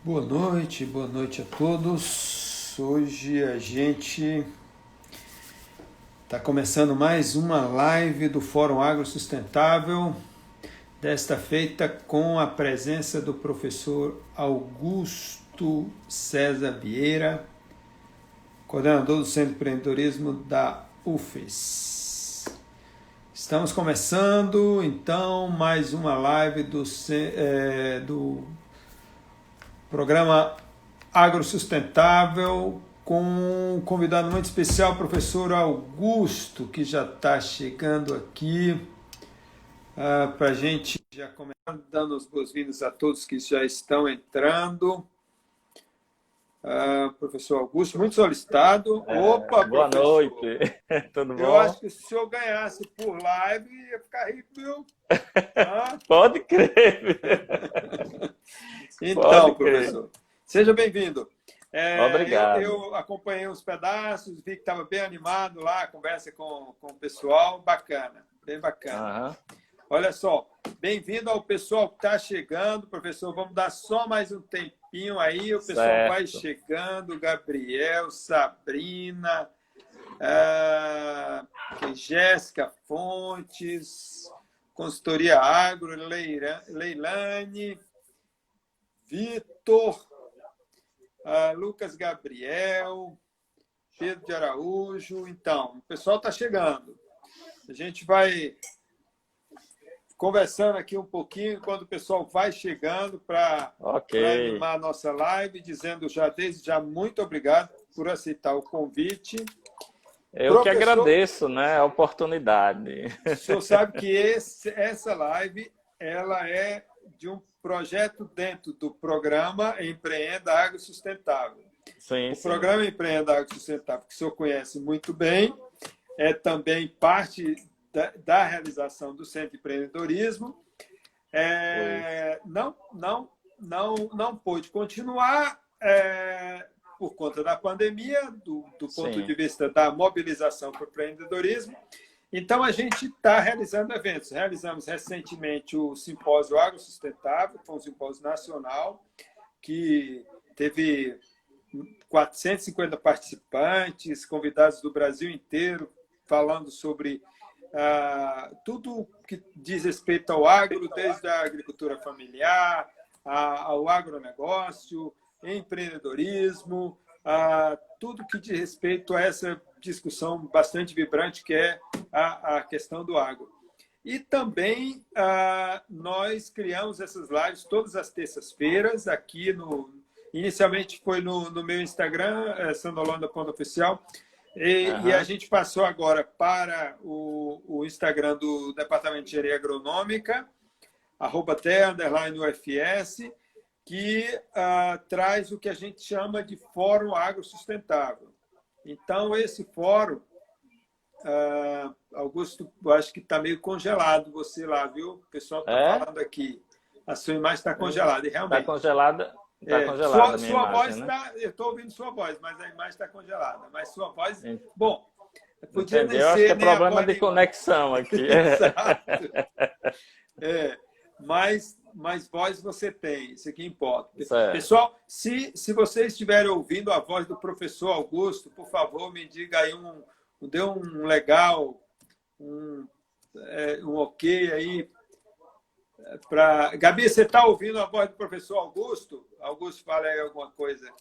Boa noite a todos. Hoje a gente está começando mais uma live do Fórum Agro Sustentável, desta feita com a presença do professor Augusto César Vieira, coordenador do Centro de Empreendedorismo da UFES. Estamos começando, então, mais uma live do programa Agrosustentável, com um convidado muito especial, o professor Augusto, que já está chegando aqui para a gente já começar dando as boas-vindas a todos que já estão entrando. Professor Augusto, muito solicitado. Opa, boa professor. Noite, tudo bom? Eu acho que se o senhor ganhasse por live, ia ficar rico, viu? Pode crer. Então, professor, seja bem-vindo. Obrigado. Eu acompanhei uns pedaços, vi que estava bem animado lá, a conversa com o pessoal, bacana, bem bacana. Uhum. Olha só, bem-vindo ao pessoal que está chegando, professor, vamos dar só mais um tempinho aí, o pessoal certo. Vai chegando, Gabriel, Sabrina, Jéssica Fontes, Consultoria Agro, Leilane, Vitor, Lucas Gabriel, Pedro de Araújo. Então, o pessoal está chegando. A gente vai conversando aqui um pouquinho quando o pessoal vai chegando para animar a nossa live, dizendo já desde já muito obrigado por aceitar o convite. Eu que agradeço, né, a oportunidade. O senhor sabe que essa live ela é de um projeto dentro do programa Empreenda Agro Sustentável. Sim, o programa Empreenda Agro Sustentável, que o senhor conhece muito bem, é também parte da realização do Centro de Empreendedorismo. Não pôde continuar por conta da pandemia, do ponto de vista da mobilização para o empreendedorismo. Então, a gente está realizando eventos. Realizamos recentemente o Simpósio Agro Sustentável, que foi um simpósio nacional, que teve 450 participantes, convidados do Brasil inteiro, falando sobre tudo que diz respeito ao agro, desde a agricultura familiar, ao agronegócio, empreendedorismo, tudo que diz respeito a essa discussão bastante vibrante que é a questão do agro. E também nós criamos essas lives todas as terças-feiras, aqui inicialmente foi no meu Instagram, sandolanda.oficial, e a gente passou agora para o Instagram do Departamento de Engenharia Agronômica, @TE_UFS, que traz o que a gente chama de Fórum Agro Sustentável. Então, esse fórum, Augusto, eu acho que está meio congelado você lá, viu? O pessoal está falando aqui. A sua imagem está congelada, e realmente. Está congelada? Está congelada sua imagem, voz né? eu estou ouvindo sua voz, mas a imagem está congelada. Mas sua voz... Bom, podia nem ser... Eu acho que é problema de conexão aqui. Exato. Mas voz você tem, isso aqui importa. Certo. Pessoal, se vocês estiverem ouvindo a voz do professor Augusto, por favor, me diga aí dê um legal, um ok aí. Gabi, você está ouvindo a voz do professor Augusto? Augusto, fala aí alguma coisa.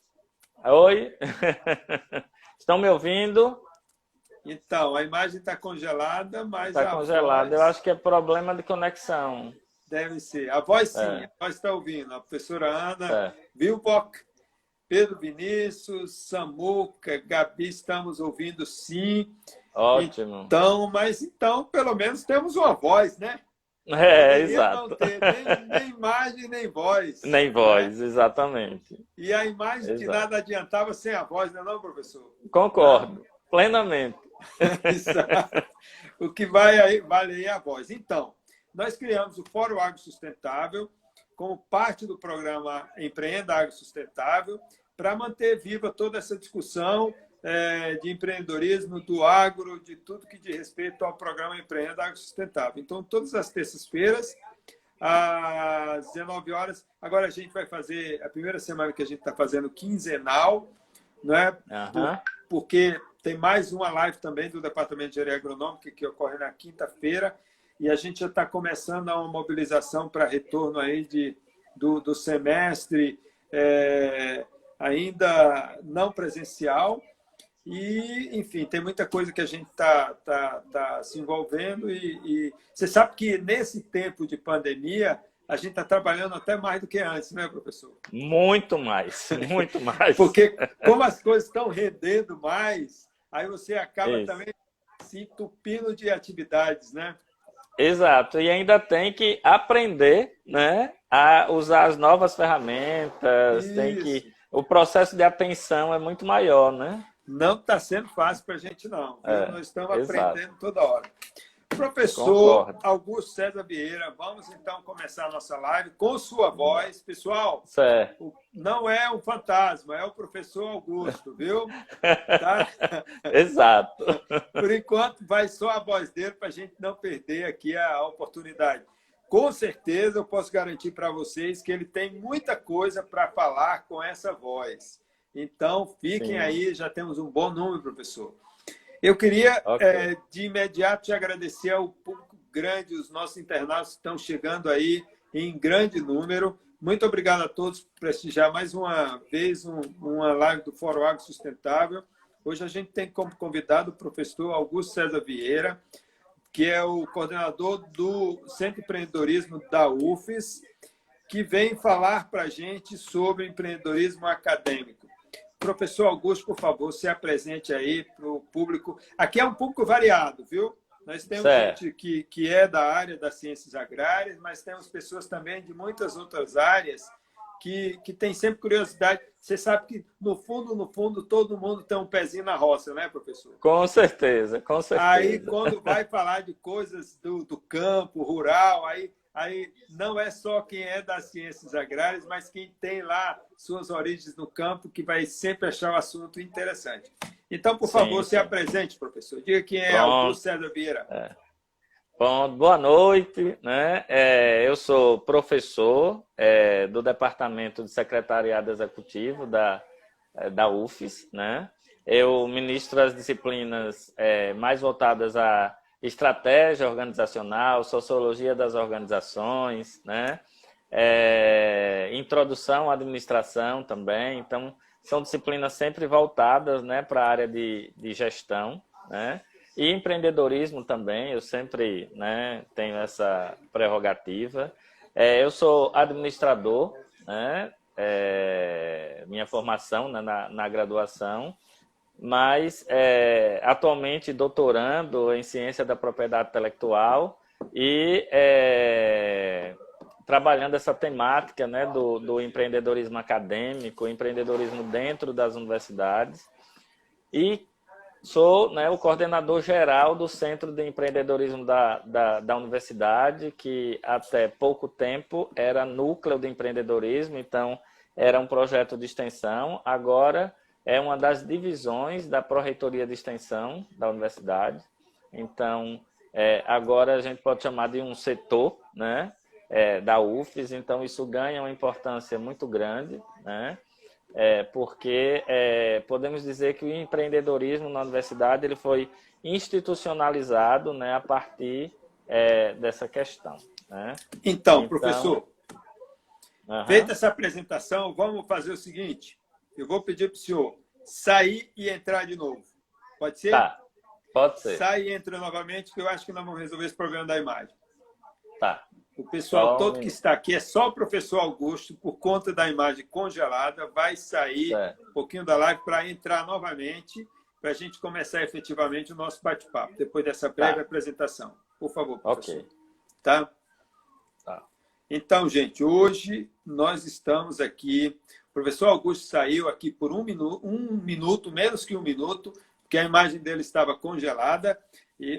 Oi, estão me ouvindo? Então, a imagem está congelada, mas está congelada. Eu acho que é problema de conexão. Deve ser. A voz, sim, a voz está ouvindo. A professora Ana Vilbock, Pedro Vinícius, Samuca, Gabi, estamos ouvindo, sim. Ótimo. Então, pelo menos temos uma voz, né? Exato. Não ter nem imagem, nem voz. Nem voz, exatamente. E a imagem de nada adiantava sem a voz, não é não, professor? Concordo, plenamente. Exato. O que vale aí é a voz. Então, nós criamos o Fórum Agro Sustentável como parte do programa Empreenda Agro Sustentável para manter viva toda essa discussão de empreendedorismo, do agro, de tudo que diz respeito ao programa Empreenda Agro Sustentável. Então, todas as terças-feiras, às 19 horas. Agora a gente vai fazer, a primeira semana que a gente está fazendo quinzenal, né? Porque tem mais uma live também do Departamento de Engenharia Agronômica que ocorre na quinta-feira e a gente já está começando uma mobilização para retorno aí do semestre, ainda não presencial. E, enfim, tem muita coisa que a gente tá se envolvendo e você sabe que nesse tempo de pandemia a gente está trabalhando até mais do que antes, né, professor? Muito mais, muito mais. Porque como as coisas estão rendendo mais, aí você acaba também se entupindo de atividades, né? Exato, e ainda tem que aprender, né, a usar as novas ferramentas, o processo de atenção é muito maior, né? Não está sendo fácil para a gente, não. Nós estamos aprendendo toda hora. Professor Augusto César Vieira, vamos então começar a nossa live com sua voz. Pessoal, não é um fantasma, é o professor Augusto, viu? Tá? Exato. Por enquanto, vai só a voz dele para a gente não perder aqui a oportunidade. Com certeza, eu posso garantir para vocês que ele tem muita coisa para falar com essa voz. Então, fiquem aí, já temos um bom número, professor. Eu queria, de imediato, te agradecer ao público grande, os nossos internautas que estão chegando aí em grande número. Muito obrigado a todos por prestigiar mais uma vez uma live do Fórum Agro Sustentável. Hoje a gente tem como convidado o professor Augusto César Vieira, que é o coordenador do Centro de Empreendedorismo da UFES, que vem falar para a gente sobre empreendedorismo acadêmico. Professor Augusto, por favor, se apresente aí para o público. Aqui é um público variado, viu? Nós temos gente que é da área das ciências agrárias, mas temos pessoas também de muitas outras áreas que têm sempre curiosidade. Você sabe que, no fundo, todo mundo tem um pezinho na roça, né, professor? Com certeza, com certeza. Aí, quando vai falar de coisas do campo, rural, aí não é só quem é das ciências agrárias, mas quem tem lá suas origens no campo, que vai sempre achar o assunto interessante. Então, por favor, se apresente, professor. Diga quem é Augusto César Vieira. Bom, boa noite, né? Eu sou professor do Departamento de Secretariado Executivo da UFES, né? Eu ministro as disciplinas mais voltadas à estratégia organizacional, sociologia das organizações, né? Introdução à administração também. Então, são disciplinas sempre voltadas, né, para a área de gestão, né? E empreendedorismo também, eu sempre, né, tenho essa prerrogativa. Eu sou administrador, né? Minha formação, né, na graduação, mas atualmente doutorando em ciência da propriedade intelectual e trabalhando essa temática, né, do empreendedorismo acadêmico, empreendedorismo dentro das universidades, e sou, né, o coordenador geral do Centro de Empreendedorismo da universidade, que até pouco tempo era núcleo de empreendedorismo, então era um projeto de extensão, agora é uma das divisões da Pró-Reitoria de Extensão da universidade. Então, agora a gente pode chamar de um setor, né, da UFES, então isso ganha uma importância muito grande, né, porque podemos dizer que o empreendedorismo na universidade ele foi institucionalizado, né, a partir dessa questão. Né? Então, professor, feita essa apresentação, vamos fazer o seguinte. Eu vou pedir para o senhor sair e entrar de novo. Pode ser? Tá, pode ser. Sai e entra novamente, que eu acho que nós vamos resolver esse problema da imagem. Tá. O pessoal todo que está aqui, é só o professor Augusto, por conta da imagem congelada, vai sair um pouquinho da live para entrar novamente, para a gente começar efetivamente o nosso bate-papo, depois dessa breve apresentação. Por favor, professor. Ok. Tá? Então, gente, hoje nós estamos aqui. O professor Augusto saiu aqui por um minuto, menos que um minuto, porque a imagem dele estava congelada,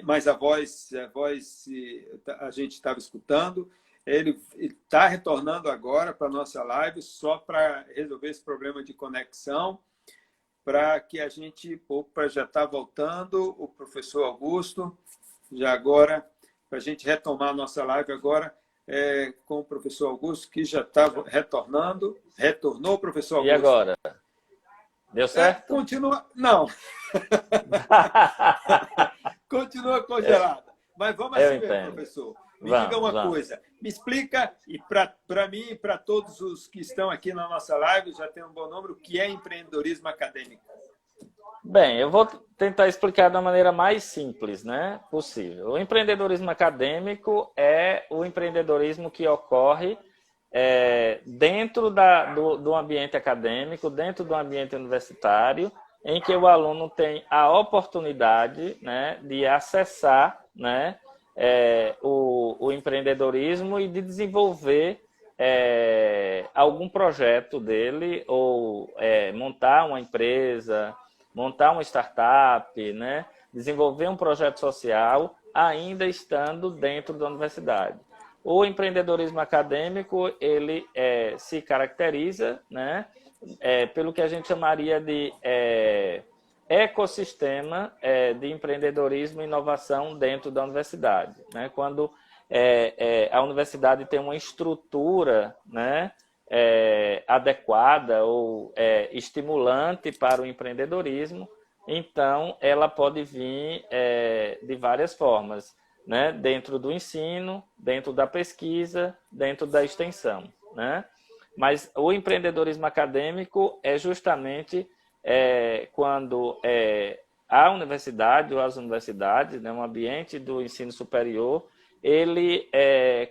mas a voz a gente estava escutando. Ele está retornando agora para a nossa live só para resolver esse problema de conexão, para que a gente, já está voltando, o professor Augusto, já agora, para a gente retomar a nossa live agora. com o professor Augusto, que já estava retornando. Retornou o professor Augusto. E agora? Deu certo? Continua. Não. Continua congelada. Mas vamos assim mesmo, professor. Me diga uma coisa. Me explica, e para mim e para todos os que estão aqui na nossa live, já tem um bom número, o que é empreendedorismo acadêmico? Bem, eu vou tentar explicar da maneira mais simples, né, possível. O empreendedorismo acadêmico é o empreendedorismo que ocorre dentro do ambiente acadêmico, dentro do ambiente universitário, em que o aluno tem a oportunidade, né, de acessar, né, o empreendedorismo e de desenvolver algum projeto dele, ou montar uma empresa, montar uma startup, né, desenvolver um projeto social, ainda estando dentro da universidade. O empreendedorismo acadêmico, ele se caracteriza, né, pelo que a gente chamaria de ecossistema de empreendedorismo e inovação dentro da universidade, né? Quando a universidade tem uma estrutura, né, adequada ou estimulante para o empreendedorismo, então ela pode vir de várias formas, né? Dentro do ensino, dentro da pesquisa, dentro da extensão, né? Mas o empreendedorismo acadêmico é justamente quando a universidade ou as universidades, né, um ambiente do ensino superior, ele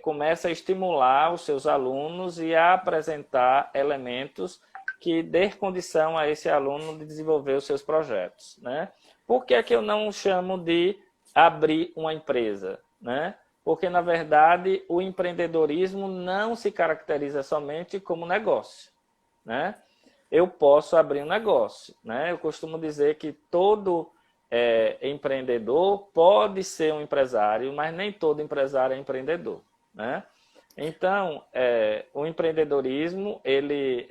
começa a estimular os seus alunos e a apresentar elementos que dê condição a esse aluno de desenvolver os seus projetos, né? Por que é que eu não chamo de abrir uma empresa, né? Porque, na verdade, o empreendedorismo não se caracteriza somente como negócio, né? Eu posso abrir um negócio, né? Eu costumo dizer que todo empreendedor pode ser um empresário, mas nem todo empresário é empreendedor, né? Então, o empreendedorismo ele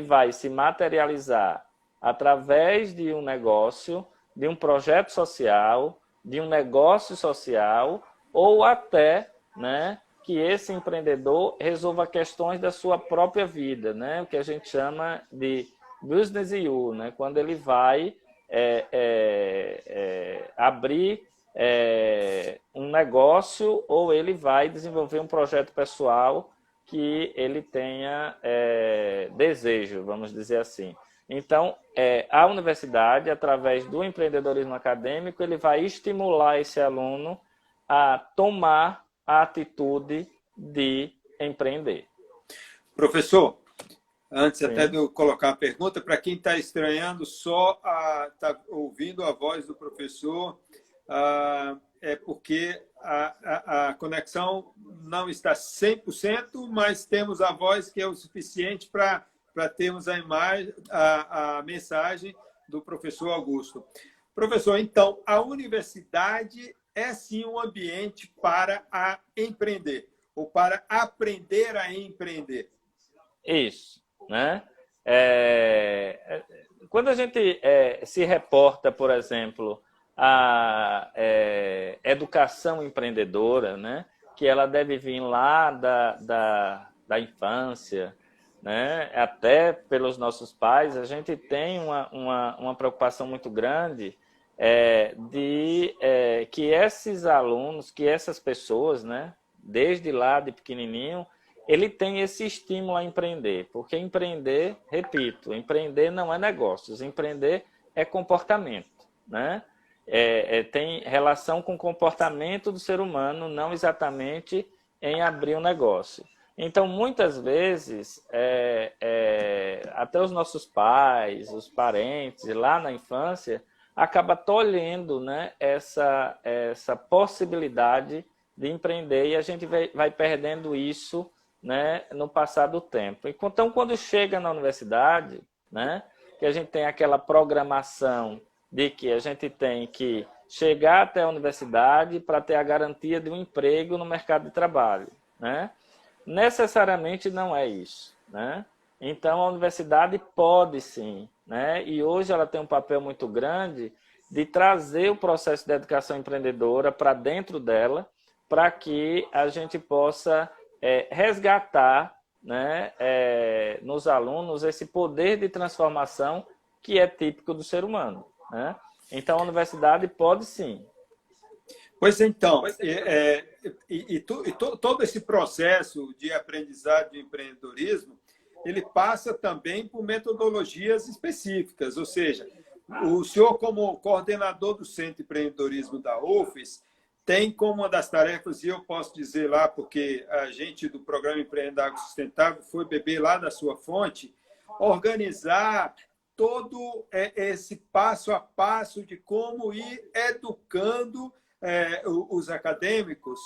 vai se materializar através de um negócio, de um projeto social, de um negócio social, ou até, né, que esse empreendedor resolva questões da sua própria vida, né, o que a gente chama de business you, né, quando ele vai abrir um negócio, ou ele vai desenvolver um projeto pessoal que ele tenha desejo, vamos dizer assim. Então, a universidade, através do empreendedorismo acadêmico, ele vai estimular esse aluno a tomar a atitude de empreender. Professor, antes até de eu colocar a pergunta, para quem está estranhando, só está ouvindo a voz do professor, é porque a conexão não está 100%, mas temos a voz que é o suficiente para termos a imagem, a mensagem do professor Augusto. Professor, então, a universidade é sim um ambiente para empreender, ou para aprender a empreender. Isso, né? Quando a gente se reporta, por exemplo, a educação empreendedora, né? Que ela deve vir lá da infância, né? Até pelos nossos pais, a gente tem uma preocupação muito grande de que esses alunos, que essas pessoas, né? Desde lá de pequenininho, ele tem esse estímulo a empreender, porque empreender, repito, empreender não é negócios, empreender é comportamento, né? Tem relação com o comportamento do ser humano, não exatamente em abrir um negócio. Então, muitas vezes, até os nossos pais, os parentes, lá na infância, acaba tolhendo, né, essa possibilidade de empreender, e a gente vai perdendo isso, né, no passar do tempo. Então, quando chega na universidade, né, que a gente tem aquela programação de que a gente tem que chegar até a universidade para ter a garantia de um emprego no mercado de trabalho, né? Necessariamente não é isso, né? Então, a universidade pode sim, né? E hoje ela tem um papel muito grande de trazer o processo de educação empreendedora para dentro dela, para que a gente possa resgatar, né, nos alunos esse poder de transformação que é típico do ser humano, né? Então, a universidade pode sim. Pois então, todo esse processo de aprendizado de empreendedorismo, ele passa também por metodologias específicas, ou seja, o senhor, como coordenador do Centro de Empreendedorismo da UFES, tem como uma das tarefas, e eu posso dizer lá, porque a gente do Programa Empreenda Água Sustentável foi beber lá da sua fonte, organizar todo esse passo a passo de como ir educando os acadêmicos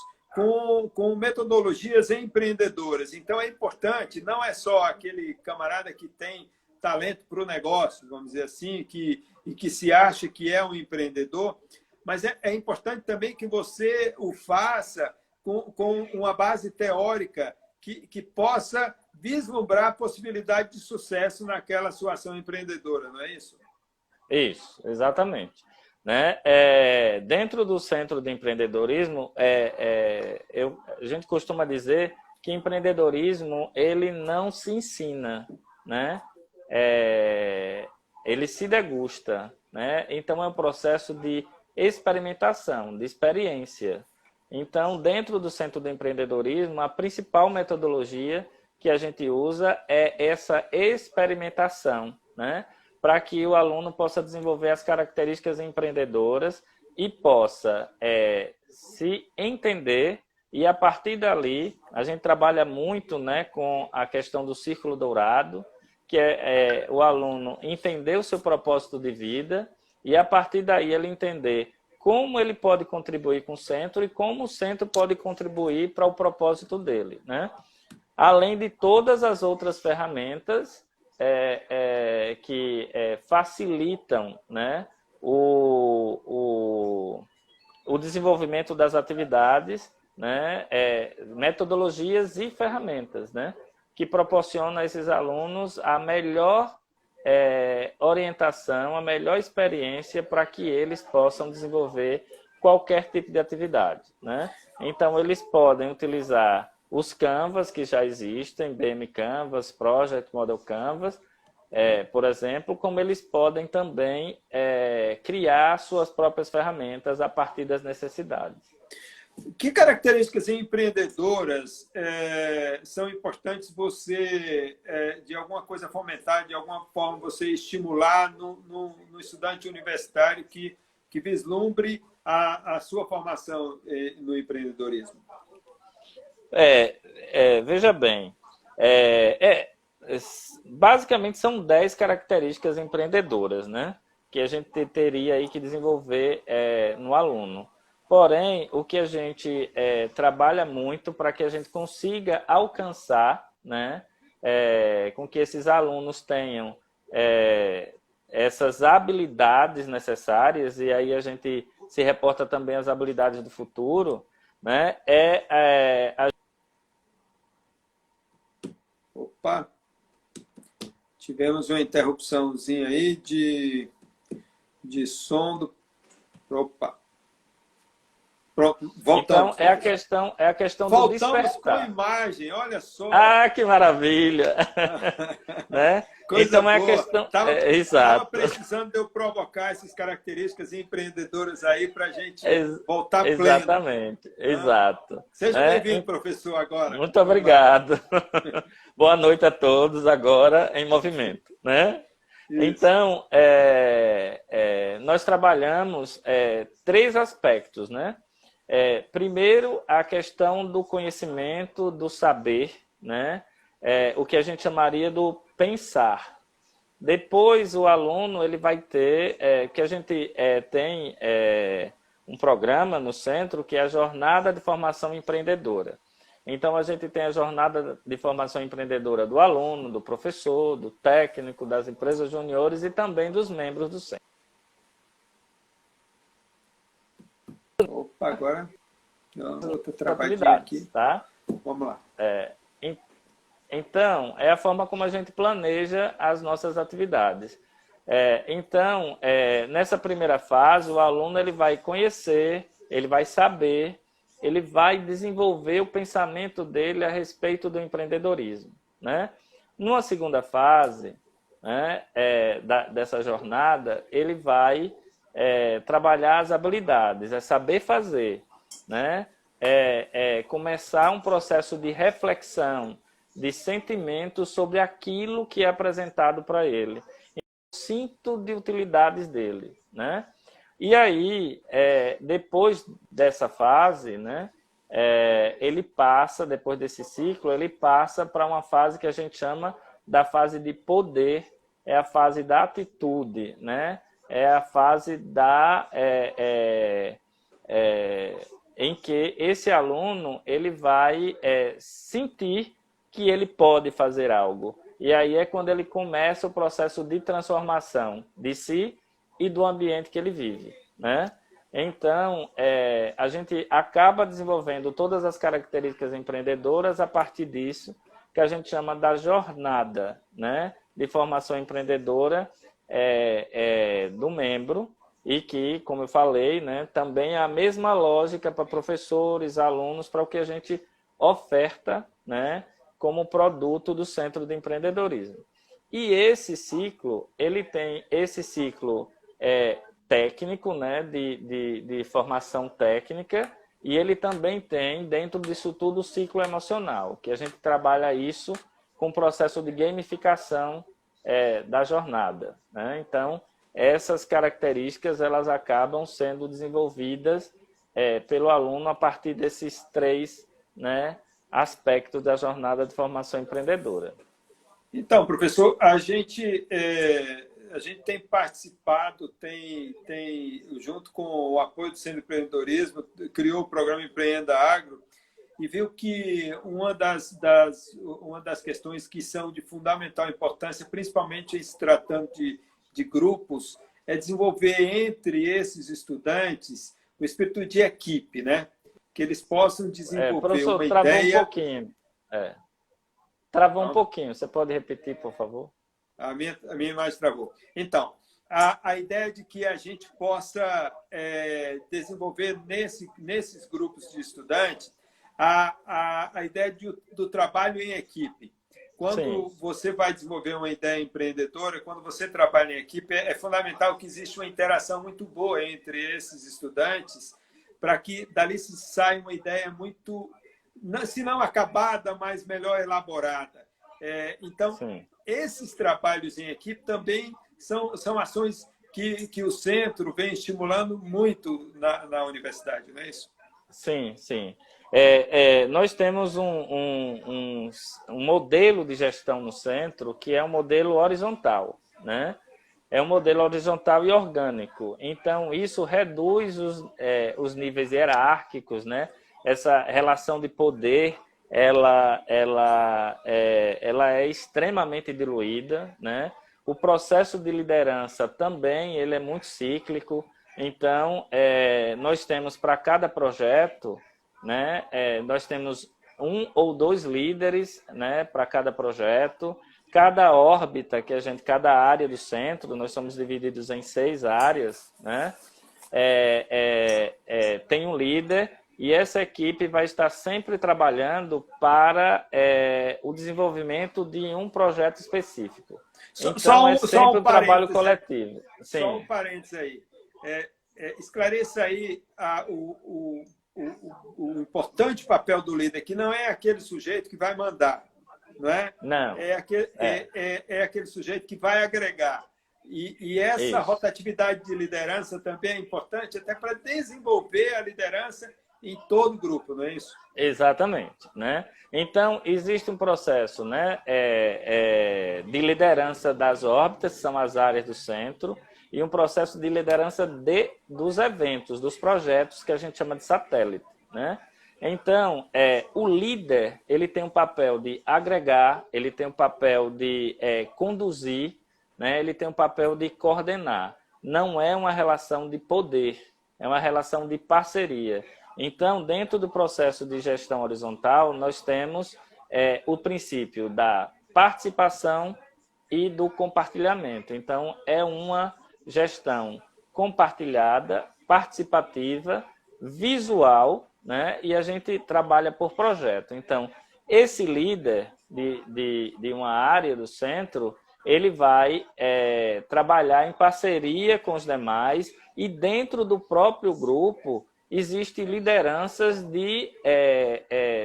com metodologias empreendedoras. Então, é importante, não é só aquele camarada que tem talento para o negócio, vamos dizer assim, e que se acha que é um empreendedor, mas é importante também que você o faça com uma base teórica que possa vislumbrar a possibilidade de sucesso naquela sua ação empreendedora, não é isso? Isso, exatamente. Né? Dentro do Centro de Empreendedorismo, a gente costuma dizer que empreendedorismo ele não se ensina, né? Ele se degusta, né? Então, é um processo de experimentação, de experiência. Então, dentro do Centro de Empreendedorismo, a principal metodologia que a gente usa é essa experimentação, né? Para que o aluno possa desenvolver as características empreendedoras e possa se entender, e a partir dali a gente trabalha muito, né, com a questão do círculo dourado, que é o aluno entender o seu propósito de vida e a partir daí ele entender como ele pode contribuir com o centro e como o centro pode contribuir para o propósito dele, né? Além de todas as outras ferramentas que facilitam, né, o desenvolvimento das atividades, né, metodologias e ferramentas, né, que proporcionam a esses alunos a melhor orientação, a melhor experiência para que eles possam desenvolver qualquer tipo de atividade, né? Então, eles podem utilizar os Canvas que já existem, BM Canvas, Project Model Canvas, por exemplo, como eles podem também criar suas próprias ferramentas a partir das necessidades. Que características empreendedoras são importantes você, de alguma coisa, fomentar, de alguma forma você estimular no estudante universitário que vislumbre a sua formação no empreendedorismo? Veja bem, basicamente são 10 características empreendedoras, né, que a gente teria aí que desenvolver no aluno. Porém, o que a gente trabalha muito para que a gente consiga alcançar, né, com que esses alunos tenham essas habilidades necessárias, e aí a gente se reporta também às habilidades do futuro, né, Opa! Tivemos uma interrupçãozinha aí de som do... Opa! Pronto, voltamos. Então, é a questão do despertar. Voltamos com imagem, olha só. Ah, que maravilha! Né? Coisa então, boa. É a questão... Exato. Estava precisando de eu provocar essas características empreendedoras aí para a gente voltar pleno. Exatamente, exato. Seja bem-vindo, professor, agora. Muito obrigado. Boa noite a todos, agora em movimento, né? Isso. Então, nós trabalhamos 3 aspectos, né? Primeiro, a questão do conhecimento, do saber, né? O que a gente chamaria do pensar. Depois, o aluno ele vai ter, que a gente tem um programa no centro que é a Jornada de Formação Empreendedora. Então, a gente tem a jornada de formação empreendedora do aluno, do professor, do técnico, das empresas juniores e também dos membros do centro. Opa, agora outra travadinha aqui. Tá? Vamos lá. Então, é a forma como a gente planeja as nossas atividades. Então, nessa primeira fase, o aluno ele vai conhecer, ele vai saber, ele vai desenvolver o pensamento dele a respeito do empreendedorismo, né? Numa segunda fase, né, dessa jornada, ele vai trabalhar as habilidades, saber fazer, né? Começar um processo de reflexão, de sentimento sobre aquilo que é apresentado para ele, o cinto de utilidades dele, né? E aí, depois dessa fase, né, ele passa, depois desse ciclo, ele passa para uma fase que a gente chama da fase de poder, é a fase da atitude, né? É a fase em que esse aluno ele vai sentir que ele pode fazer algo. E aí é quando ele começa o processo de transformação de si e do ambiente que ele vive, né? Então, a gente acaba desenvolvendo todas as características empreendedoras a partir disso, que a gente chama da jornada, né, de formação empreendedora do membro, e que, como eu falei, né, também é a mesma lógica para professores, alunos, para o que a gente oferta, né, como produto do Centro de Empreendedorismo. E esse ciclo, ele tem esse ciclo técnico, né, de formação técnica, e ele também tem, dentro disso tudo, o ciclo emocional, que a gente trabalha isso com o processo de gamificação da jornada, né? Então, essas características elas acabam sendo desenvolvidas pelo aluno a partir desses três, né, aspectos da jornada de formação empreendedora. Então, professor, a gente tem participado, junto com o apoio do Centro de Empreendedorismo, criou o programa Empreenda Agro e viu que uma das questões que são de fundamental importância, principalmente em se tratando de grupos, é desenvolver entre esses estudantes o espírito de equipe, né? Que eles possam desenvolver professor, uma travou ideia... um pouquinho. Travou um pouquinho. Você pode repetir, por favor? A minha imagem travou. Então, a ideia de que a gente possa desenvolver nesses grupos de estudantes a ideia do trabalho em equipe. Quando você vai desenvolver uma ideia empreendedora, quando você trabalha em equipe, é fundamental que exista uma interação muito boa entre esses estudantes para que dali se saia uma ideia muito, se não acabada, mas melhor elaborada. Então, esses trabalhos em equipe também são ações que o centro vem estimulando muito na universidade, não é isso? Sim, sim. Nós temos um modelo de gestão no centro que é um modelo horizontal, né? É um modelo horizontal e orgânico. Então, isso reduz os níveis hierárquicos, né? Essa relação de poder, ela é extremamente diluída, né? O processo de liderança também ele é muito cíclico. Então, nós temos para cada projeto, né? Nós temos 1 ou 2 líderes, né, para cada projeto. Cada órbita cada área do centro, nós somos divididos em 6 áreas, né? Tem um líder e essa equipe vai estar sempre trabalhando para o desenvolvimento de um projeto específico. Então, é sempre um trabalho coletivo. Sim. Só um parênteses aí. Esclareça aí o importante papel do líder, que não é aquele sujeito que vai mandar, não é? Não. É aquele sujeito que vai agregar. E essa rotatividade de liderança também é importante até para desenvolver a liderança em todo o grupo, não é isso? Exatamente, né? Então, existe um processo, né, de liderança das órbitas, que são as áreas do centro, e um processo de liderança dos eventos, dos projetos, que a gente chama de satélite, né? Então, o líder ele tem um papel de agregar, ele tem um papel de conduzir, né? Ele tem um papel de coordenar. Não é uma relação de poder, é uma relação de parceria. Então, dentro do processo de gestão horizontal, nós temos o princípio da participação e do compartilhamento. Então, é uma gestão compartilhada, participativa, visual, né? E a gente trabalha por projeto. Então, esse líder de uma área do centro, ele vai trabalhar em parceria com os demais e dentro do próprio grupo existem lideranças de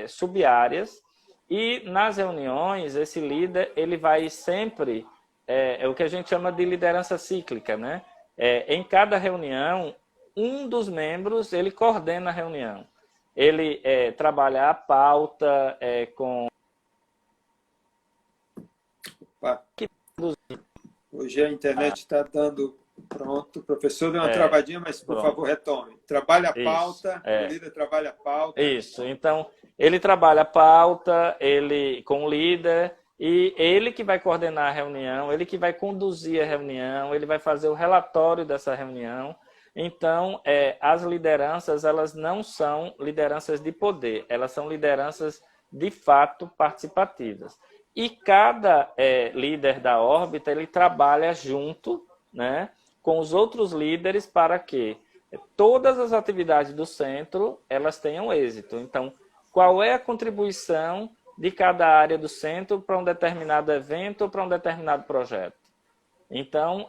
sub-áreas e nas reuniões esse líder ele vai sempre, é o que a gente chama de liderança cíclica, né? Em cada reunião, um dos membros ele coordena a reunião. Ele trabalha a pauta com... Opa. Hoje a internet está dando... Pronto, o professor deu uma travadinha, mas por favor retome. Trabalha a pauta, o líder trabalha a pauta. Isso, então ele trabalha a pauta, ele com o líder, e ele que vai coordenar a reunião, ele que vai conduzir a reunião, ele vai fazer o relatório dessa reunião. Então, as lideranças, elas não são lideranças de poder, elas são lideranças de fato participativas. E cada líder da órbita, ele trabalha junto, né, com os outros líderes para que todas as atividades do centro, elas tenham êxito. Então, qual é a contribuição de cada área do centro para um determinado evento ou para um determinado projeto? Então,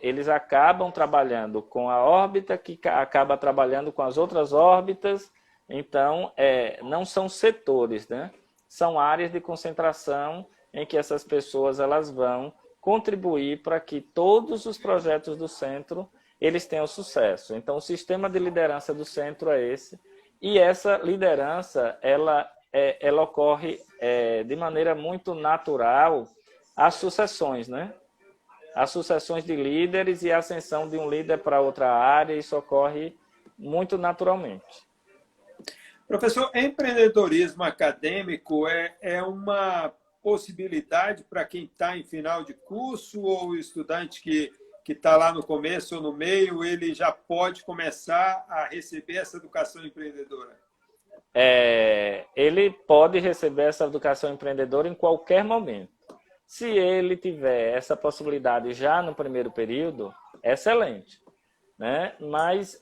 eles acabam trabalhando com a órbita, que acaba trabalhando com as outras órbitas. Então, não são setores, né? São áreas de concentração em que essas pessoas elas vão contribuir para que todos os projetos do centro eles tenham sucesso. Então, o sistema de liderança do centro é esse. E essa liderança, ela ocorre de maneira muito natural as sucessões, né? As sucessões de líderes e a ascensão de um líder para outra área, isso ocorre muito naturalmente. Professor, empreendedorismo acadêmico é uma possibilidade para quem está em final de curso ou o estudante que está lá no começo ou no meio, ele já pode começar a receber essa educação empreendedora? Ele pode receber essa educação empreendedora em qualquer momento. Se ele tiver essa possibilidade já no primeiro período, é excelente, né? Mas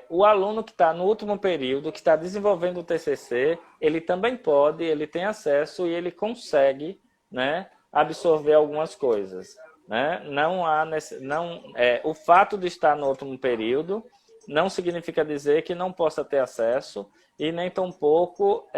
o aluno que está no último período, que está desenvolvendo o TCC, ele também pode, ele tem acesso e ele consegue, né, absorver algumas coisas, né? O fato de estar no último período não significa dizer que não possa ter acesso e nem tampouco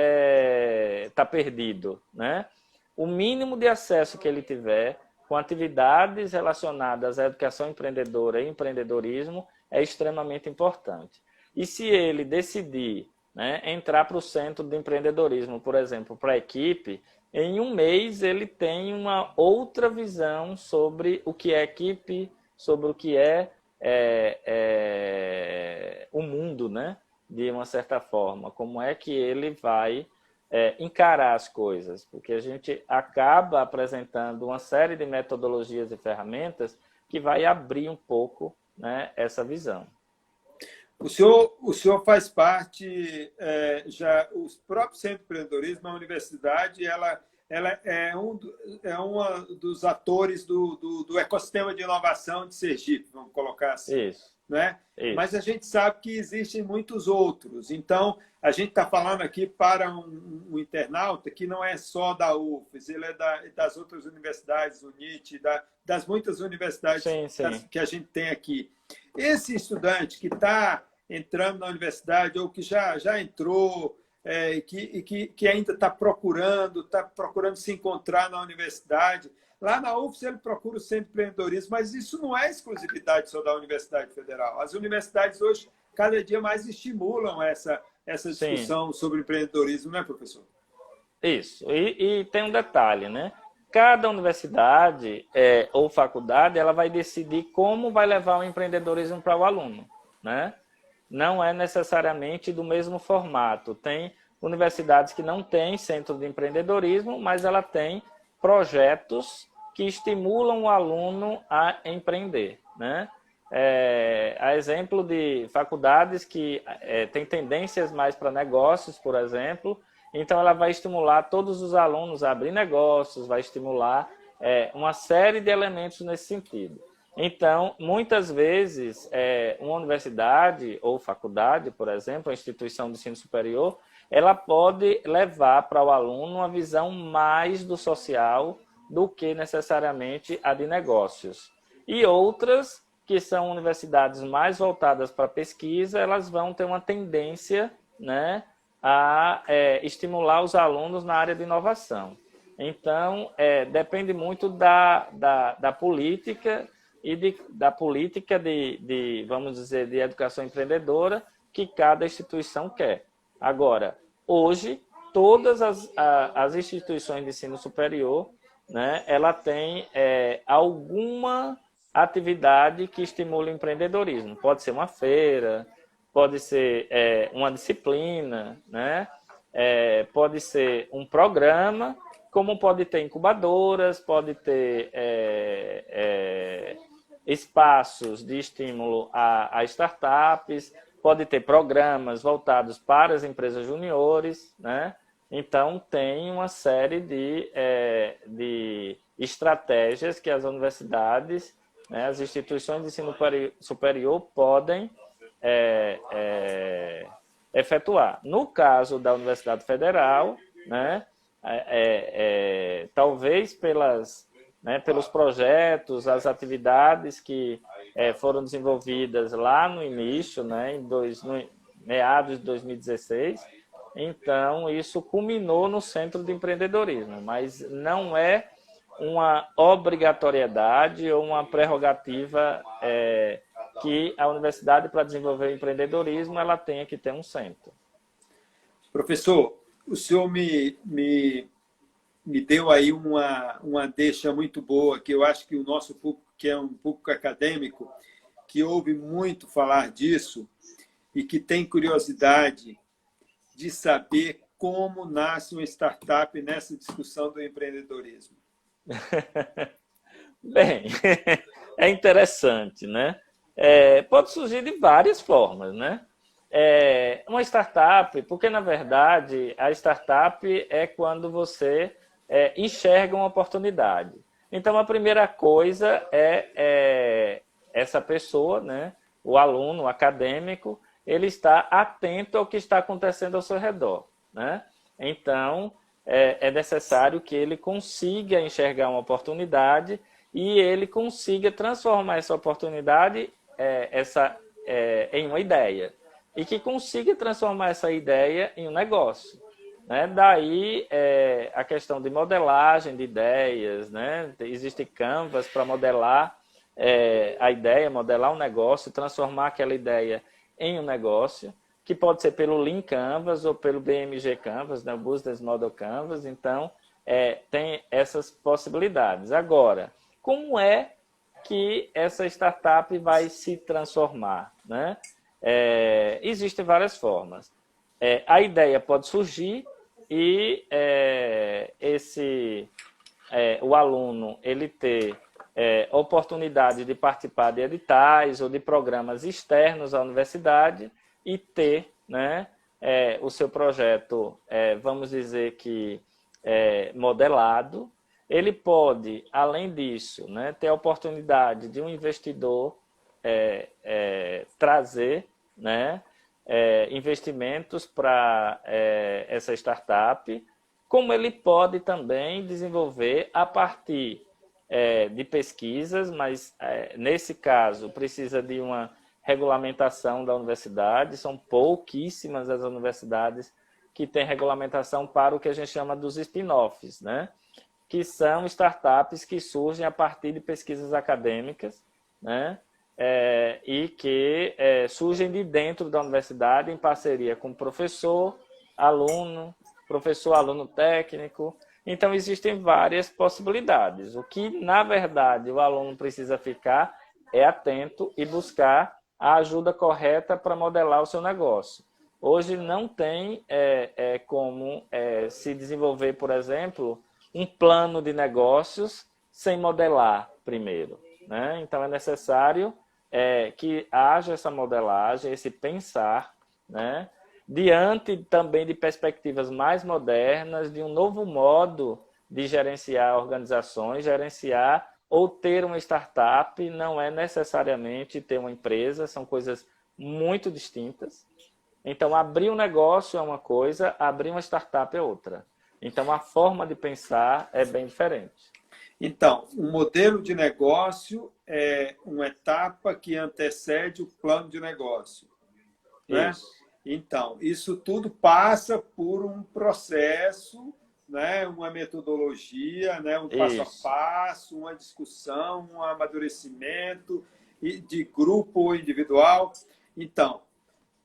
está perdido, né? O mínimo de acesso que ele tiver com atividades relacionadas à educação empreendedora e empreendedorismo é extremamente importante. E se ele decidir, né, entrar para o centro de empreendedorismo, por exemplo, para a equipe, em um mês ele tem uma outra visão sobre o que é equipe, sobre o que é o mundo, né, de uma certa forma. Como é que ele vai encarar as coisas, porque a gente acaba apresentando uma série de metodologias e ferramentas que vai abrir um pouco, né, essa visão. O senhor faz parte, já os próprios centros de empreendedorismo, a universidade, ela é um dos atores do ecossistema de inovação de Sergipe, vamos colocar assim. Isso. Né? Isso. Mas a gente sabe que existem muitos outros. Então, a gente está falando aqui para um internauta que não é só da UFES, ele é das outras universidades, UNIT, das muitas universidades sim. que a gente tem aqui. Esse estudante que está entrando na universidade ou que já entrou, que ainda está procurando se encontrar na universidade, lá na UFES ele procura o Centro de Empreendedorismo, mas isso não é exclusividade só da Universidade Federal. As universidades hoje, cada dia mais estimulam essa discussão sobre empreendedorismo, né, professor? Isso. E tem um detalhe, né? Cada universidade ou faculdade, ela vai decidir como vai levar o empreendedorismo para o aluno, né? Não é necessariamente do mesmo formato. Tem universidades que não têm centro de empreendedorismo, mas ela tem projetos que estimulam o aluno a empreender, né? A exemplo de faculdades que têm tendências mais para negócios, por exemplo, então ela vai estimular todos os alunos a abrir negócios, vai estimular uma série de elementos nesse sentido. Então, muitas vezes, uma universidade ou faculdade, por exemplo, a instituição de ensino superior, ela pode levar para o aluno uma visão mais do social do que necessariamente a de negócios. E outras, que são universidades mais voltadas para a pesquisa, elas vão ter uma tendência, né, a estimular os alunos na área de inovação. Então, depende muito da política e da política vamos dizer, de educação empreendedora que cada instituição quer. Agora, hoje, todas as instituições de ensino superior, né, ela tem alguma atividade que estimula o empreendedorismo. Pode ser uma feira, pode ser uma disciplina, né, pode ser um programa, como pode ter incubadoras, pode ter espaços de estímulo a startups, pode ter programas voltados para as empresas juniores, né? Então, tem uma série de estratégias que as universidades, né, as instituições de ensino superior podem efetuar. No caso da Universidade Federal, né, talvez pelos projetos, as atividades que foram desenvolvidas lá no início, né, no meados de 2016, então isso culminou no Centro de Empreendedorismo, mas não é uma obrigatoriedade ou uma prerrogativa que a universidade, para desenvolver o empreendedorismo, ela tenha que ter um centro. Professor, o senhor me deu aí uma deixa muito boa, que eu acho que o nosso público, que é um público acadêmico, que ouve muito falar disso e que tem curiosidade de saber como nasce uma startup nessa discussão do empreendedorismo. Bem, é interessante, né? Pode surgir de várias formas, né? Uma startup, porque na verdade a startup é quando você enxerga uma oportunidade. Então a primeira coisa é essa pessoa, né? O aluno, o acadêmico, ele está atento ao que está acontecendo ao seu redor, né? Então é necessário que ele consiga enxergar uma oportunidade e ele consiga transformar essa oportunidade em uma ideia. E que consiga transformar essa ideia em um negócio. Né? Daí a questão de modelagem de ideias, né? Existe Canvas para modelar a ideia, modelar um negócio, transformar aquela ideia em um negócio, que pode ser pelo Lean Canvas ou pelo BMG Canvas, né? O Business Model Canvas. Então, tem essas possibilidades. Agora, como é que essa startup vai se transformar, né? Existem várias formas. A ideia pode surgir e o aluno ele ter oportunidade de participar de editais ou de programas externos à universidade e ter, né, o seu projeto, vamos dizer que modelado. Ele pode, além disso, né, ter a oportunidade de um investidor trazer, né, investimentos para essa startup, como ele pode também desenvolver a partir de pesquisas, mas nesse caso precisa de uma regulamentação da universidade. São pouquíssimas as universidades que têm regulamentação para o que a gente chama dos spin-offs, né? Que são startups que surgem a partir de pesquisas acadêmicas, né? E que surgem de dentro da universidade em parceria com professor, aluno técnico. Então, existem várias possibilidades. O que, na verdade, o aluno precisa ficar é atento e buscar a ajuda correta para modelar o seu negócio. Hoje não tem como se desenvolver, por exemplo, um plano de negócios sem modelar primeiro, né? Então, é necessário que haja essa modelagem, esse pensar, né? Diante também de perspectivas mais modernas, de um novo modo de gerenciar organizações, gerenciar ou ter uma startup não é necessariamente ter uma empresa, são coisas muito distintas. Então, abrir um negócio é uma coisa, abrir uma startup é outra. Então, a forma de pensar é bem diferente. Então, o modelo de negócio é uma etapa que antecede o plano de negócio, né? Isso. Então, isso tudo passa por um processo, né? Uma metodologia, né? Um passo a passo, uma discussão, um amadurecimento de grupo ou individual. Então,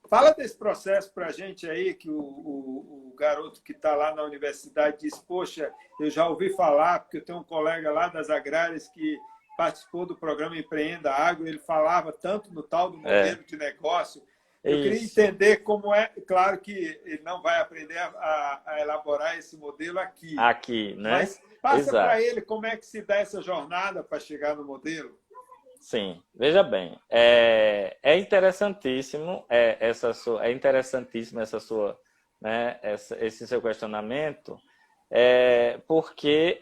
fala desse processo para a gente aí, que o garoto que está lá na universidade diz, poxa, eu já ouvi falar, porque eu tenho um colega lá das agrárias que participou do programa Empreenda Agro, ele falava tanto no tal do modelo de negócio. Eu queria entender como é, claro que ele não vai aprender a elaborar esse modelo aqui. Aqui, né? Mas passa para ele como é que se dá essa jornada para chegar no modelo. Sim, veja bem, é interessantíssimo essa sua, né, esse seu questionamento, porque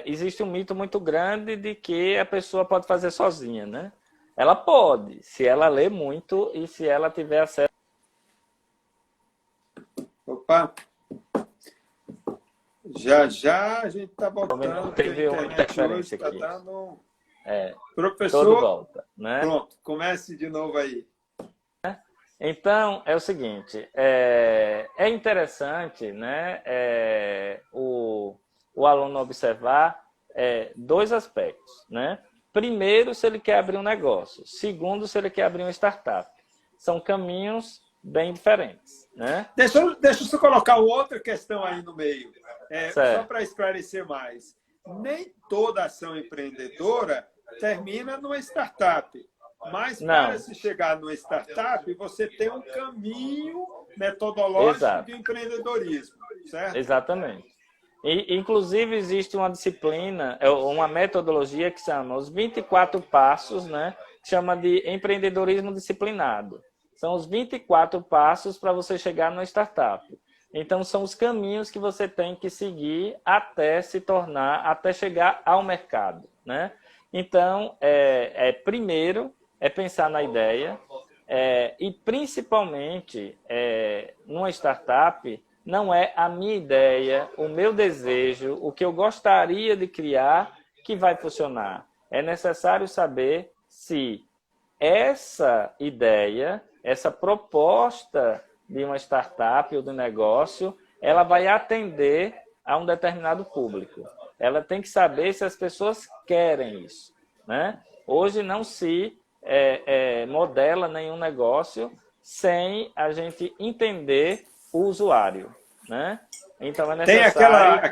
existe um mito muito grande de que a pessoa pode fazer sozinha, né? Ela pode, se ela ler muito e se ela tiver acesso. Opa! Já a gente está voltando. Teve uma interferência aqui. Tá dando... Professor, todo volta, né? Pronto, comece de novo aí. Então, é o seguinte, é interessante, né, o aluno observar dois aspectos, né? Primeiro, se ele quer abrir um negócio. Segundo, se ele quer abrir uma startup. São caminhos bem diferentes, né? Deixa eu só colocar outra questão aí no meio, só para esclarecer mais. Nem toda ação empreendedora termina numa startup. Mas para se chegar numa startup, você tem um caminho metodológico de empreendedorismo, certo? Exatamente. E, inclusive, existe uma disciplina, uma metodologia que chama os 24 passos, né? Que chama de empreendedorismo disciplinado. São os 24 passos para você chegar numa startup. Então, são os caminhos que você tem que seguir até chegar ao mercado, né? Então, primeiro, pensar na ideia e, principalmente, numa startup, não é a minha ideia, o meu desejo, o que eu gostaria de criar que vai funcionar. É necessário saber se essa ideia, essa proposta de uma startup ou de negócio, ela vai atender a um determinado público. Ela tem que saber se as pessoas querem isso, né? Hoje não se modela nenhum negócio sem a gente entender o usuário, né? Então é necessário... Tem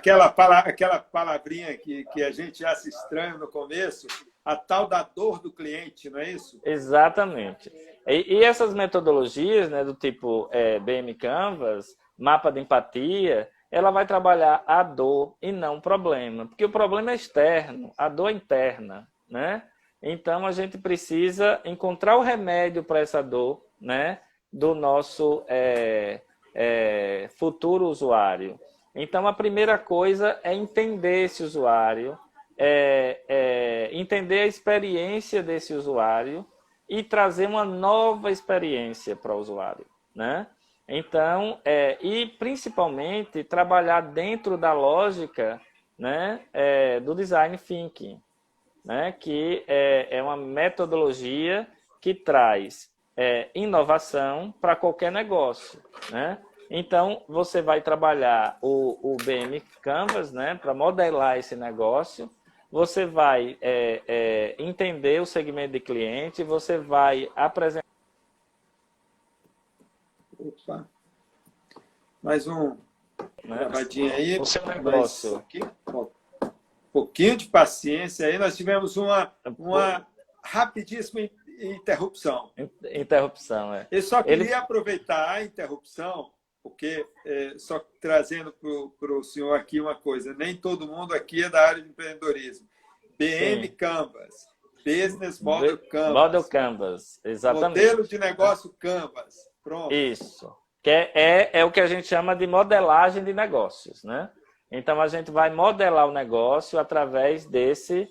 aquela palavrinha que a gente já se estranha no começo, a tal da dor do cliente, não é isso? Exatamente. E essas metodologias, né, do tipo BM Canvas, mapa de empatia, ela vai trabalhar a dor e não o problema, porque o problema é externo, a dor é interna, né? Então a gente precisa encontrar o remédio para essa dor, né, do nosso futuro usuário. Então a primeira coisa é entender esse usuário, entender a experiência desse usuário e trazer uma nova experiência para o usuário, né? Então, e principalmente trabalhar dentro da lógica, né, do design thinking, né, que é uma metodologia que traz inovação para qualquer negócio, né? Então, você vai trabalhar o BM Canvas, né, para modelar esse negócio. Você vai entender o segmento de cliente, você vai apresentar... Opa. Mais gravadinha aí. O seu negócio. Um pouquinho de paciência aí. Nós tivemos uma rapidíssima interrupção. Interrupção, Eu só queria aproveitar a interrupção, porque, só trazendo para o senhor aqui uma coisa, nem todo mundo aqui é da área de empreendedorismo. BM Canvas, Business Model Canvas. Model Canvas, exatamente. Modelo de negócio Canvas. Pronto. Isso. Que é o que a gente chama de modelagem de negócios, né? Então, a gente vai modelar o negócio através desse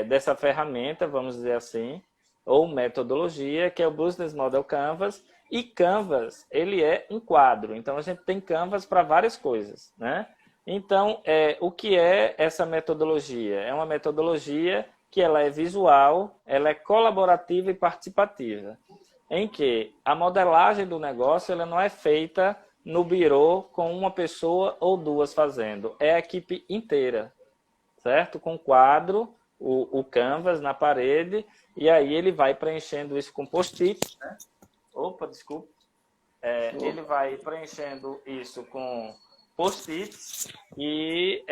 dessa ferramenta, vamos dizer assim, ou metodologia, que é o Business Model Canvas. E Canvas, ele é um quadro. Então, a gente tem Canvas para várias coisas, né? Então, o que é essa metodologia? É uma metodologia que ela é visual, ela é colaborativa e participativa, em que a modelagem do negócio ela não é feita no birô com uma pessoa ou duas fazendo, é a equipe inteira, certo? Com quadro, o Canvas na parede, e aí ele vai preenchendo isso com post-it, né? Opa, desculpa. Ele vai preenchendo isso com post-its e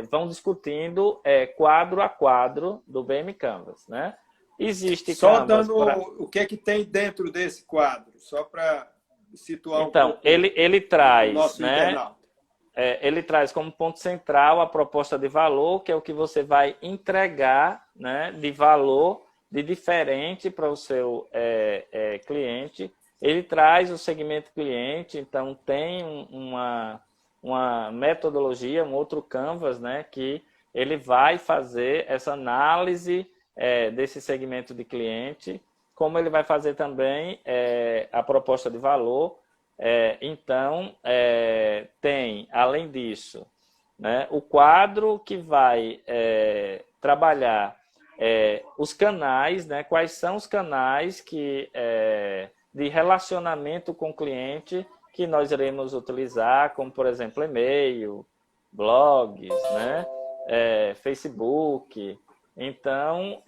vão discutindo quadro a quadro do BM Canvas, né? Existe só Canvas dando o que é que tem dentro desse quadro, só para situar um pouco ele traz, o nosso internauta. Ele traz como ponto central a proposta de valor, que é o que você vai entregar, né, de valor de diferente para o seu cliente. Ele traz o segmento cliente, então tem uma metodologia, um outro Canvas, né, que ele vai fazer essa análise desse segmento de cliente, como ele vai fazer também a proposta de valor. Então, tem, além disso, né, o quadro que vai trabalhar os canais, né, quais são os canais de relacionamento com o cliente que nós iremos utilizar, como, por exemplo, e-mail, blogs, né, Facebook. Então,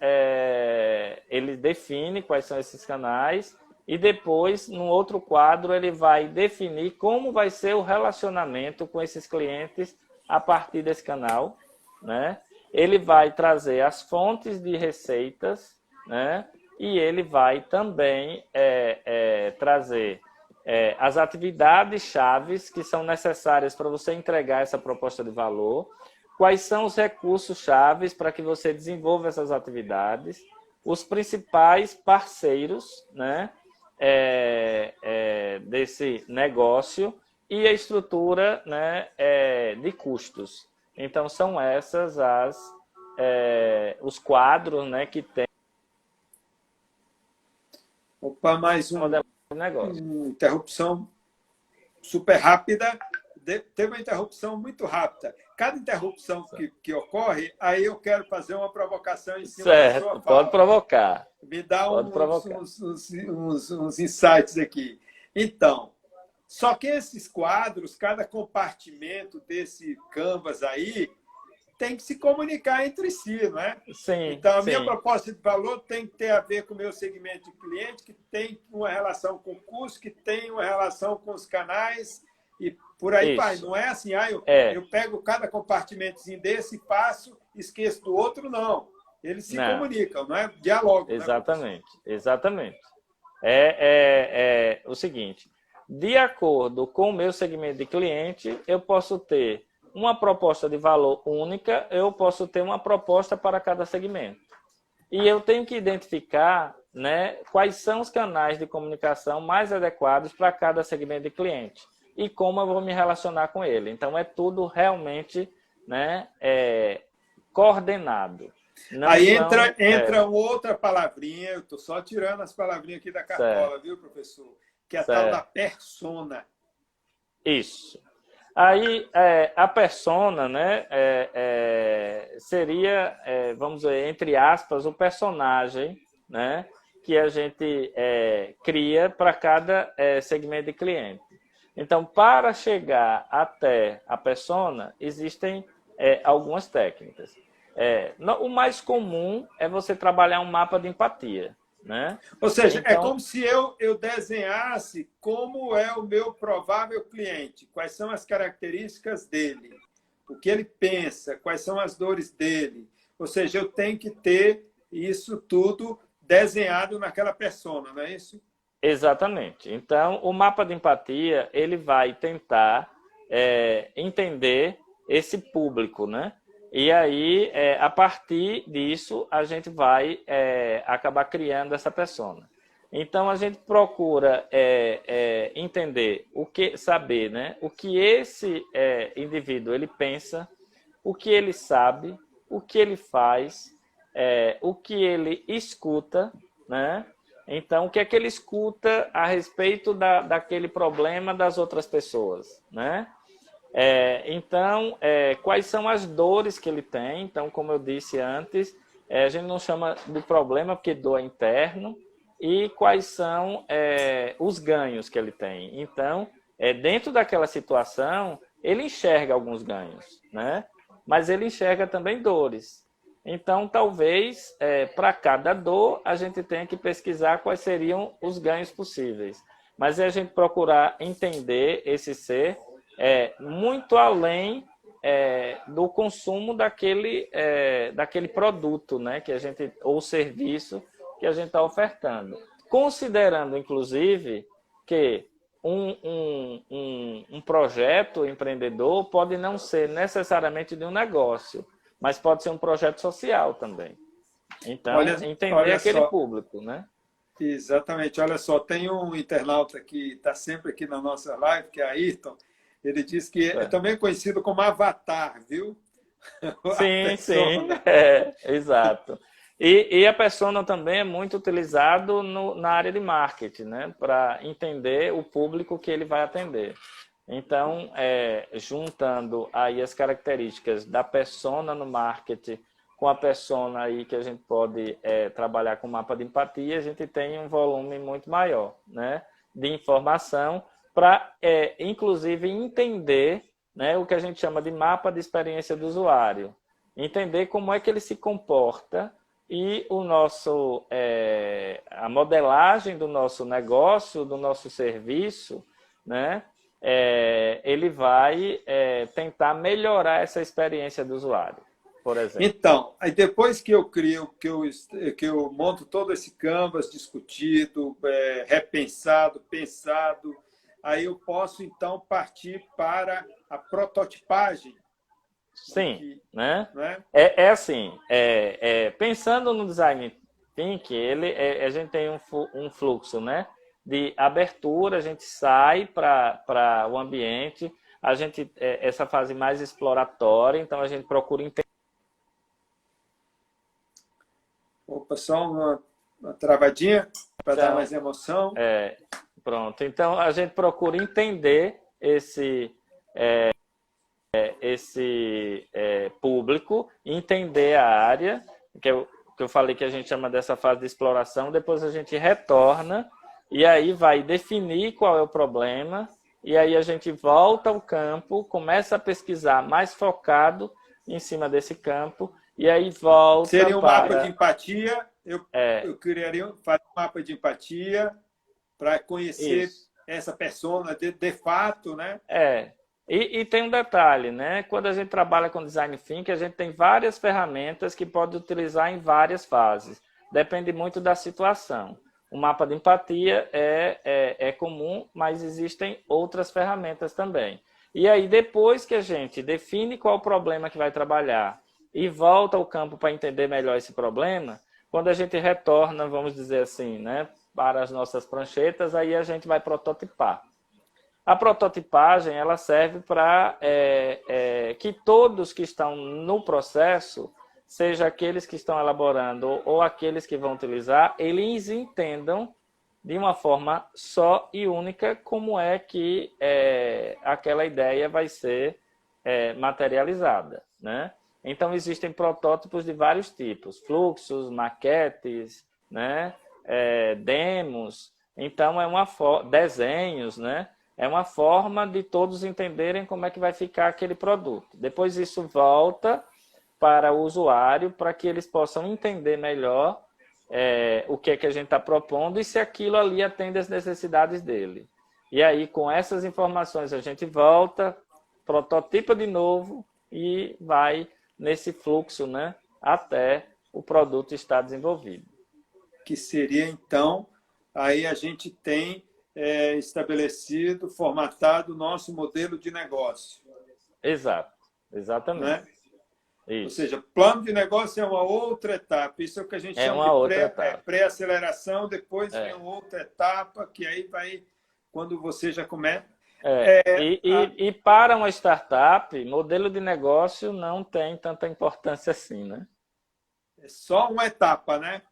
ele define quais são esses canais e depois, no outro quadro, ele vai definir como vai ser o relacionamento com esses clientes a partir desse canal, né? Ele vai trazer as fontes de receitas, né? E ele vai também trazer as atividades chaves que são necessárias para você entregar essa proposta de valor, quais são os recursos chaves para que você desenvolva essas atividades, os principais parceiros, né, desse negócio e a estrutura, né, de custos. Então, são essas os quadros, né, que tem. Opa, mais uma interrupção super rápida. Teve uma interrupção muito rápida. Cada interrupção que ocorre, aí eu quero fazer uma provocação em cima da sua fala. Pode provocar. Me dá uns insights aqui. Então, só que esses quadros, cada compartimento desse Canvas aí, tem que se comunicar entre si, não é? Sim. Então, a minha proposta de valor tem que ter a ver com o meu segmento de cliente, que tem uma relação com o custo, que tem uma relação com os canais, e por aí vai. Não é assim, eu pego cada compartimentozinho desse, passo, esqueço do outro, não. Eles se comunicam, não é? Dialogam. Exatamente, exatamente. O seguinte, de acordo com o meu segmento de cliente, eu posso ter uma proposta de valor única, eu posso ter uma proposta para cada segmento. E eu tenho que identificar, né, quais são os canais de comunicação mais adequados para cada segmento de cliente e como eu vou me relacionar com ele. Então, é tudo realmente, né, coordenado. Aí entra outra palavrinha, eu estou só tirando as palavrinhas aqui da cartola, viu, professor? Que é a tal da persona. Isso. Aí, a persona, né, seria, vamos dizer, entre aspas, o personagem, né, que a gente cria para cada segmento de cliente. Então, para chegar até a persona, existem algumas técnicas. O mais comum é você trabalhar um mapa de empatia, né? Ou seja, então, é como se eu desenhasse como é o meu provável cliente, quais são as características dele, o que ele pensa, quais são as dores dele. Ou seja, eu tenho que ter isso tudo desenhado naquela persona, não é isso? Exatamente. Então, o mapa de empatia, ele vai tentar entender esse público, né? E aí, a partir disso, a gente vai acabar criando essa persona. Então, a gente procura entender, saber, né, o que esse indivíduo ele pensa, o que ele sabe, o que ele faz, o que ele escuta, né? Então, o que é que ele escuta a respeito daquele problema das outras pessoas, né? Então, quais são as dores que ele tem? Então, como eu disse antes, a gente não chama de problema porque dor é interno. E quais são os ganhos que ele tem? Então, dentro daquela situação, ele enxerga alguns ganhos, né? Mas ele enxerga também dores. Então, talvez, para cada dor, a gente tenha que pesquisar quais seriam os ganhos possíveis. Mas é a gente procurar entender esse ser muito além do consumo daquele produto, né, que a gente, ou serviço que a gente está ofertando. Considerando, inclusive, que um projeto empreendedor pode não ser necessariamente de um negócio, mas pode ser um projeto social também. Então, entender aquele público, né? Exatamente. Olha só, tem um internauta que está sempre aqui na nossa live, que é Ayrton. Ele diz que é também conhecido como avatar, viu? Sim, sim, exato. E a persona também é muito utilizado na área de marketing, né? Para entender o público que ele vai atender. Então, juntando aí as características da persona no marketing com a persona aí que a gente pode trabalhar com mapa de empatia, a gente tem um volume muito maior, né, de informação para, inclusive, entender, né, o que a gente chama de mapa de experiência do usuário. Entender como é que ele se comporta e a modelagem do nosso negócio, do nosso serviço, né, ele vai tentar melhorar essa experiência do usuário, por exemplo. Então, aí depois que eu crio, que eu monto todo esse canvas discutido, repensado, pensado, aí eu posso, então, partir para a prototipagem. Sim, né? Assim, pensando no Design Thinking, a gente tem um fluxo, né, de abertura, a gente sai para o ambiente, a gente essa fase mais exploratória, então a gente procura entender. Opa, só uma travadinha para dar mais emoção. Pronto, então a gente procura entender esse público, entender a área, que eu falei que a gente chama dessa fase de exploração, depois a gente retorna e aí vai definir qual é o problema, e aí a gente volta ao campo, começa a pesquisar mais focado em cima desse campo, e aí volta Seria um mapa de empatia, eu criaria fazer um mapa de empatia para conhecer essa persona de fato, né? E tem um detalhe, né? Quando a gente trabalha com Design Thinking, a gente tem várias ferramentas que pode utilizar em várias fases. Depende muito da situação. O mapa de empatia é comum, mas existem outras ferramentas também. E aí, depois que a gente define qual o problema que vai trabalhar e volta ao campo para entender melhor esse problema, quando a gente retorna, vamos dizer assim, né, para as nossas pranchetas, aí a gente vai prototipar. A prototipagem ela serve para que todos que estão no processo, seja aqueles que estão elaborando ou aqueles que vão utilizar, eles entendam de uma forma só e única como é que aquela ideia vai ser materializada, né? Então, existem protótipos de vários tipos, fluxos, maquetes, né? Demos, então desenhos, né? É uma forma de todos entenderem como é que vai ficar aquele produto. Depois isso volta para o usuário, para que eles possam entender melhor o que é que a gente está propondo e se aquilo ali atende às necessidades dele. E aí, com essas informações, a gente volta, prototipa de novo e vai nesse fluxo, né, até o produto estar desenvolvido. Que seria, então, aí a gente tem estabelecido, formatado o nosso modelo de negócio. Exato, exatamente. Né? Ou seja, plano de negócio é uma outra etapa. Isso é o que a gente chama de pré-aceleração, depois vem uma outra etapa, que aí vai, quando você já começa. E para uma startup, modelo de negócio não tem tanta importância assim, né? É só uma etapa, né?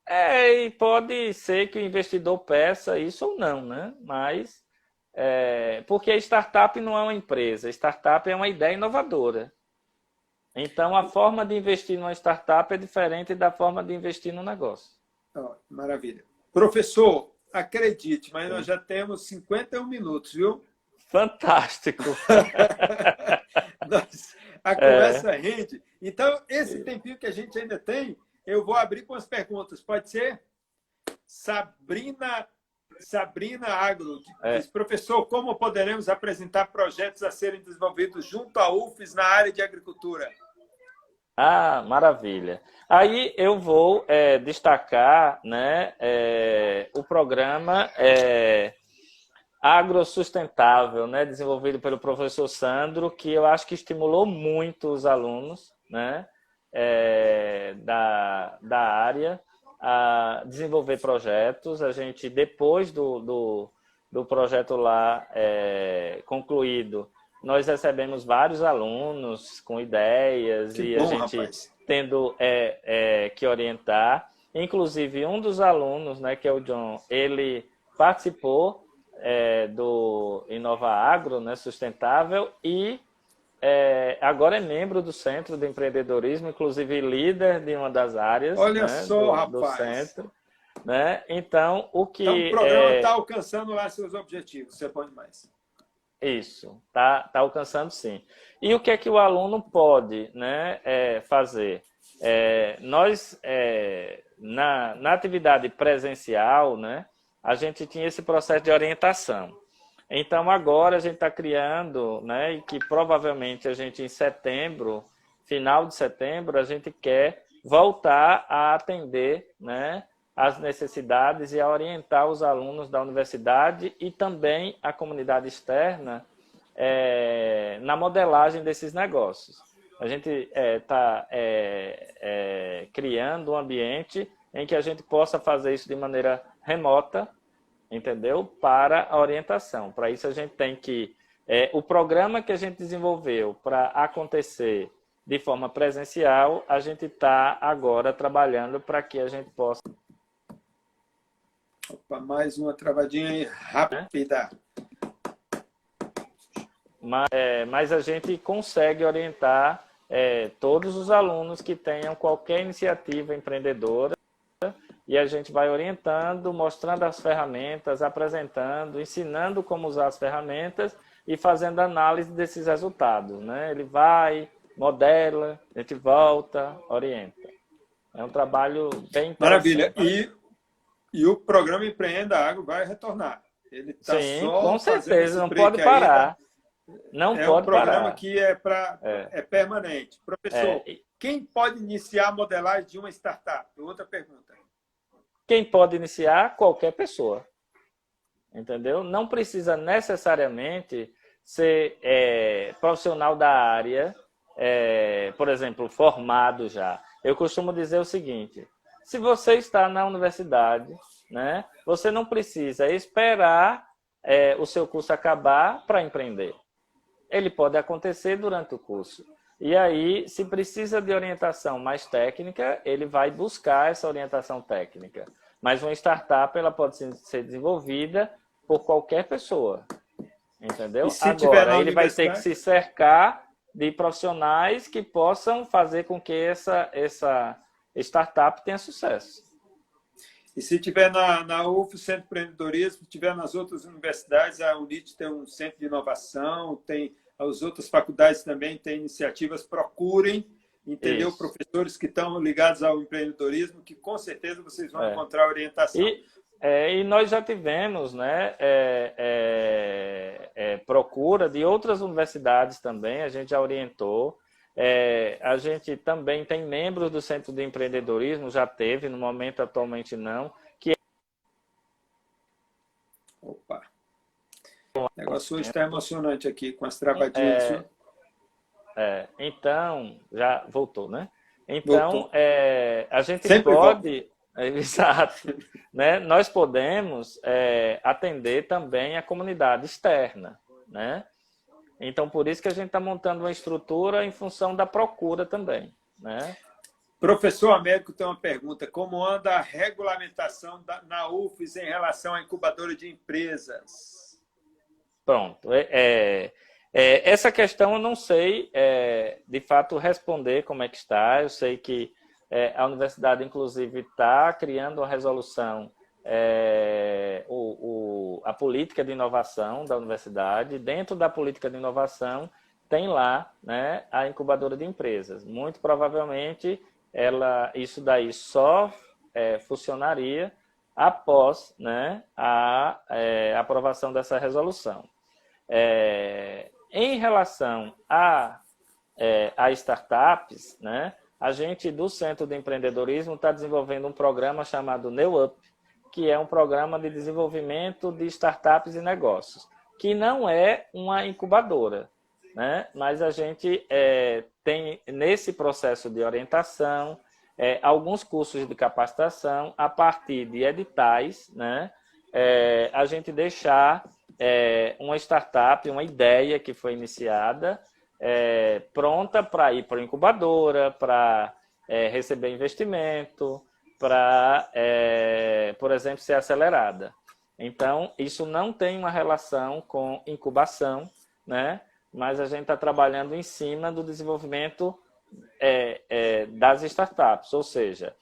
E pode ser que o investidor peça isso ou não, né? Mas, porque a startup não é uma empresa, a startup é uma ideia inovadora. Então, a forma de investir numa startup é diferente da forma de investir no negócio. Oh, maravilha. Professor, acredite, mas nós já temos 51 minutos, viu? Fantástico! A conversa rende. Então, esse tempinho que a gente ainda tem, eu vou abrir com as perguntas. Pode ser? Sabrina Agro diz, professor, como poderemos apresentar projetos a serem desenvolvidos junto à UFES na área de agricultura? Maravilha. Aí eu vou destacar, né, o programa Agrosustentável, né, desenvolvido pelo professor Sandro, que eu acho que estimulou muito os alunos, né, da área a desenvolver projetos. A gente, depois do projeto lá concluído, nós recebemos vários alunos com ideias e a gente tendo que orientar. Inclusive, um dos alunos, né, que é o John, ele participou do Inova Agro, né, sustentável, e agora é membro do Centro de Empreendedorismo, inclusive líder de uma das áreas. Olha, né, só, do centro. Né? Então, o programa está alcançando lá seus objetivos, você pode mais. Isso, tá alcançando sim. E o que é que o aluno pode, né, fazer? Nós, na atividade presencial, né, a gente tinha esse processo de orientação. Então, agora a gente está criando, né, e que provavelmente a gente em setembro, final de setembro, a gente quer voltar a atender, né, as necessidades e a orientar os alunos da universidade e também a comunidade externa na modelagem desses negócios. A gente está criando um ambiente em que a gente possa fazer isso de maneira remota, entendeu? Para a orientação. Para isso a gente tem que... o programa que a gente desenvolveu para acontecer de forma presencial, a gente está agora trabalhando para que a gente possa... Opa, mais uma travadinha aí, rápida. Mas a gente consegue orientar todos os alunos que tenham qualquer iniciativa empreendedora e a gente vai orientando, mostrando as ferramentas, apresentando, ensinando como usar as ferramentas e fazendo análise desses resultados, né? Ele vai, modela, a gente volta, orienta. É um trabalho bem interessante. Maravilha. E o programa Empreenda Agro vai retornar. Ele está só com certeza, não pode parar. Não pode parar. É um programa que é permanente. Professor, quem pode iniciar a modelagem de uma startup? Outra pergunta. Quem pode iniciar? Qualquer pessoa. Entendeu? Não precisa necessariamente ser profissional da área, por exemplo, formado já. Eu costumo dizer o seguinte: se você está na universidade, né, você não precisa esperar o seu curso acabar para empreender. Ele pode acontecer durante o curso. E aí, se precisa de orientação mais técnica, ele vai buscar essa orientação técnica. Mas uma startup ela pode ser desenvolvida por qualquer pessoa. Entendeu? Agora, ele vai ter que se cercar de profissionais que possam fazer com que essa startup tenha sucesso. E se tiver na UF, o Centro de Empreendedorismo, se tiver nas outras universidades, a UNIT tem um centro de inovação, tem as outras faculdades também têm iniciativas, procurem, entendeu? Isso. Professores que estão ligados ao empreendedorismo, que com certeza vocês vão encontrar orientação. E nós já tivemos, né, procura de outras universidades também, a gente já orientou. A gente também tem membros do Centro de Empreendedorismo, já teve, no momento atualmente não. Opa! O negócio hoje está emocionante aqui, com as travadinhas. Então, já voltou, né? Então, a gente Sempre pode... Exato. Né? Nós podemos atender também a comunidade externa. Né? Então, por isso que a gente está montando uma estrutura em função da procura também. Né? Professor Américo tem uma pergunta. Como anda a regulamentação na UFES em relação à incubadora de empresas? Pronto. Essa questão eu não sei, de fato, responder como é que está. Eu sei que a universidade, inclusive, está criando uma resolução, a política de inovação da universidade. Dentro da política de inovação, tem lá, né, a incubadora de empresas. Muito provavelmente, isso daí só funcionaria após, né, a aprovação dessa resolução. Em relação a startups, né, a gente do Centro de Empreendedorismo está desenvolvendo um programa chamado NewUp, que é um programa de desenvolvimento de startups e negócios, que não é uma incubadora, né, mas a gente tem nesse processo de orientação alguns cursos de capacitação a partir de editais, né, a gente deixar uma startup, uma ideia que foi iniciada, pronta para ir para a incubadora, para receber investimento, para, por exemplo, ser acelerada. Então, isso não tem uma relação com incubação, né? Mas a gente está trabalhando em cima do desenvolvimento das startups, ou seja,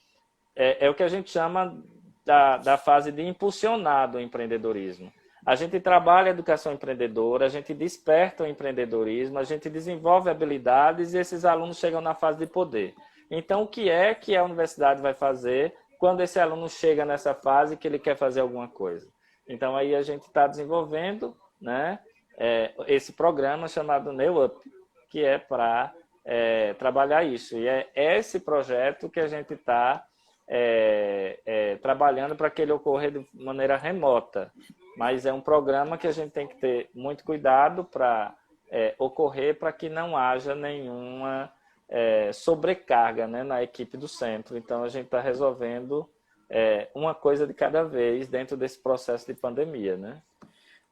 é o que a gente chama da fase de impulsionar do empreendedorismo. A gente trabalha a educação empreendedora, a gente desperta o empreendedorismo, a gente desenvolve habilidades e esses alunos chegam na fase de poder. Então, o que é que a universidade vai fazer quando esse aluno chega nessa fase que ele quer fazer alguma coisa? Então, aí a gente está desenvolvendo, né, esse programa chamado NewUp, que é para trabalhar isso. E é esse projeto que a gente está trabalhando para que ele ocorra de maneira remota. Mas é um programa que a gente tem que ter muito cuidado para ocorrer, para que não haja nenhuma sobrecarga, né, na equipe do centro. Então, a gente está resolvendo uma coisa de cada vez dentro desse processo de pandemia. Né?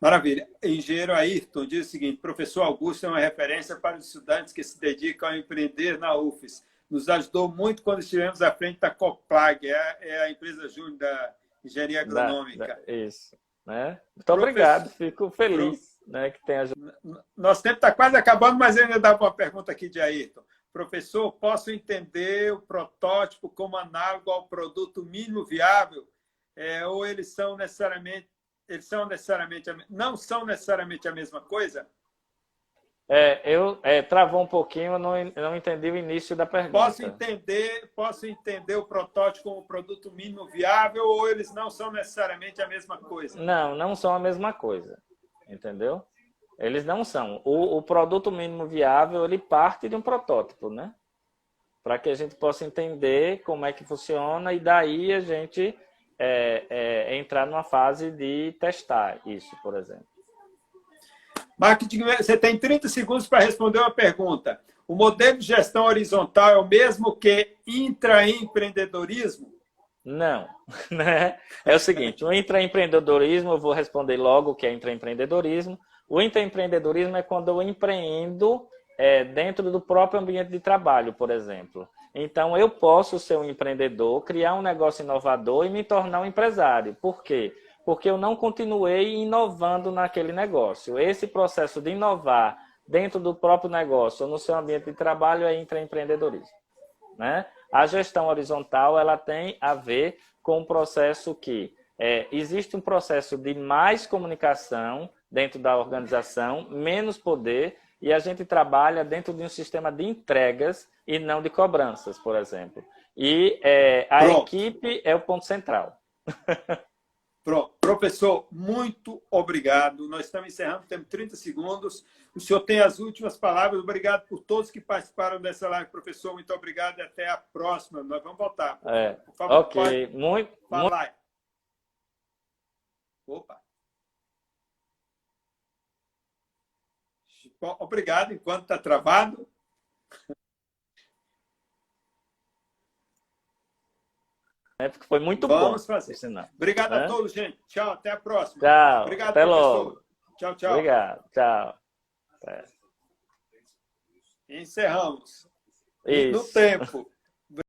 Maravilha. Engenheiro Ayrton diz o seguinte: professor Augusto é uma referência para os estudantes que se dedicam a empreender na UFES. Nos ajudou muito quando estivemos à frente da Coplag, a empresa júnior da Engenharia Agronômica. Isso. Né? Muito obrigado, fico feliz, né, que tenha ajudado. Nosso tempo está quase acabando, mas ainda dá uma pergunta aqui de Ayrton. Professor, posso entender o protótipo como análogo ao produto mínimo viável? Ou não são necessariamente a mesma coisa? Travou um pouquinho, eu não entendi o início da pergunta. Posso entender o protótipo como produto mínimo viável ou eles não são necessariamente a mesma coisa? Não são a mesma coisa, entendeu? Eles não são. O produto mínimo viável, ele parte de um protótipo, né? Para que a gente possa entender como é que funciona e daí a gente entrar numa fase de testar isso, por exemplo. Marketing, você tem 30 segundos para responder uma pergunta. O modelo de gestão horizontal é o mesmo que intraempreendedorismo? Não. Né? É o seguinte, o intraempreendedorismo, eu vou responder logo o que é intraempreendedorismo. O intraempreendedorismo é quando eu empreendo dentro do próprio ambiente de trabalho, por exemplo. Então, eu posso ser um empreendedor, criar um negócio inovador e me tornar um empresário. Por quê? Porque eu não continuei inovando naquele negócio. Esse processo de inovar dentro do próprio negócio ou no seu ambiente de trabalho é intraempreendedorismo. Né? A gestão horizontal ela tem a ver com um processo que existe um processo de mais comunicação dentro da organização, menos poder, e a gente trabalha dentro de um sistema de entregas e não de cobranças, por exemplo. E a equipe é o ponto central. Pronto. Professor, muito obrigado. Nós estamos encerrando, temos 30 segundos. O senhor tem as últimas palavras. Obrigado por todos que participaram dessa live. Professor, muito obrigado e até a próxima. Nós vamos voltar. Por favor, ok. Muito. Opa. Obrigado, enquanto está travado. Porque foi muito Vamos bom. fazer. Ensinar. Obrigado a todos, gente. Tchau, até a próxima. Tchau. Obrigado, até professor. logo. Tchau, tchau. Obrigado. Tchau. Encerramos. Isso. No tempo.